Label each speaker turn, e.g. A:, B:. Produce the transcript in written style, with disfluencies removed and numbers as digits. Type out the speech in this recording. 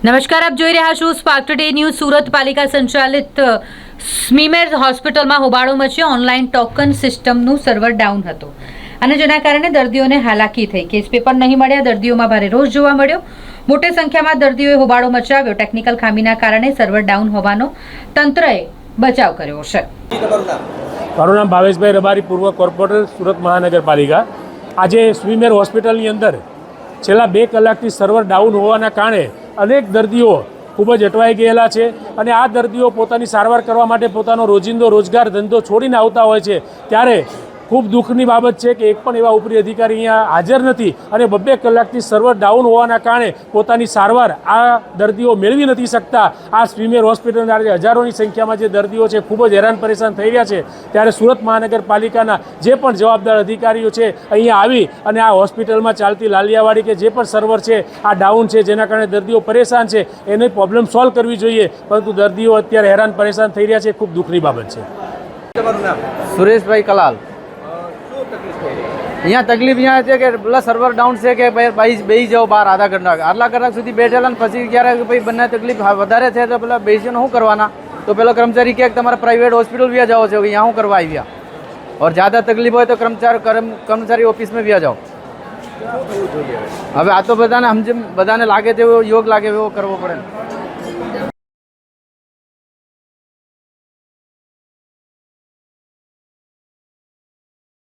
A: નમસ્કાર, આપ જોઈ રહ્યા છો સ્પાર્ક ટુડે ન્યૂઝ. સુરત પાલિકા સંચાલિત સ્મીમેર હોસ્પિટલમાં હોબાળો મચ્યો. ઓનલાઈન ટોકન સિસ્ટમનું સર્વર ડાઉન હતું અને જેના કારણે દર્દીઓને હાલાકી થઈ. કેસ પેપર નહીં મળ્યા, દર્દીઓમાં ભારે રોષ જોવા મળ્યો. મોટી સંખ્યામાં દર્દીઓએ હોબાળો મચાવ્યો. ટેકનિકલ ખામીના કારણે સર્વર ડાઉન હોવાનો તંત્રએ બચાવ કર્યો છે.
B: મારું નામ ભાવેશભાઈ રબારી, પૂર્વ કોર્પોરેટર, સુરત મહાનગરપાલિકા. આજે સ્વીમેર હોસ્પિટલની અંદર છેલ્લા 2 કલાકથી સર્વર ડાઉન હોવાના કારણે અનેક દર્દીઓ ખૂબ જ અટવાઈ ગયેલા છે અને આ દર્દીઓ પોતાની સારવાર કરવા માટે પોતાનો રોજિંદો રોજગાર ધંધો છોડીને આવતા હોય છે. ત્યારે ખૂબ દુઃખની બાબત છે કે એક પણ એવા ઉપરી અધિકારી અહીંયા હાજર નથી અને 2 કલાકથી સર્વર ડાઉન હોવાના કારણે પોતાની સારવાર આ દર્દીઓ મેળવી નથી શકતા. આ સ્વીમેર હોસ્પિટલના આજે હજારોની સંખ્યામાં જે દર્દીઓ છે ખૂબ જ હેરાન પરેશાન થઈ રહ્યા છે. ત્યારે સુરત મહાનગરપાલિકાના જે પણ જવાબદાર અધિકારીઓ છે અહીંયા આવી અને આ હોસ્પિટલમાં ચાલતી લાલિયાવાડી કે જે પણ સર્વર છે આ ડાઉન છે, જેના કારણે દર્દીઓ પરેશાન છે, એની પ્રોબ્લેમ સોલ્વ કરવી જોઈએ. પરંતુ દર્દીઓ અત્યારે હેરાન પરેશાન થઈ રહ્યા છે. ખૂબ દુઃખની બાબત છે.
C: સુરેશભાઈ કલાલ. यहाँ तकलीफ यहाँ है कि પેલા સર્વર ડાઉન છે કે ભાઈ બેસી જાઓ બહાર આધા કલાક સુધી બેઠેલા ને પછી ક્યારે ભાઈ બંને તકલીફ વધારે છે તો પેલા બેસીને શું કરવાના? તો પેલો કર્મચારી કહે કે તમારે પ્રાઇવેટ હોસ્પિટલ વ્યા જાઓ છો, यहाँ શું કરવા આવ્યા? और ज़्यादा तकलीफ હોય તો કર્મચારી ઓફિસમાં વ્યા જાઓ. હવે આ તો બધાને લાગે તેવો યોગ લાગે એવો કરવો પડે ને.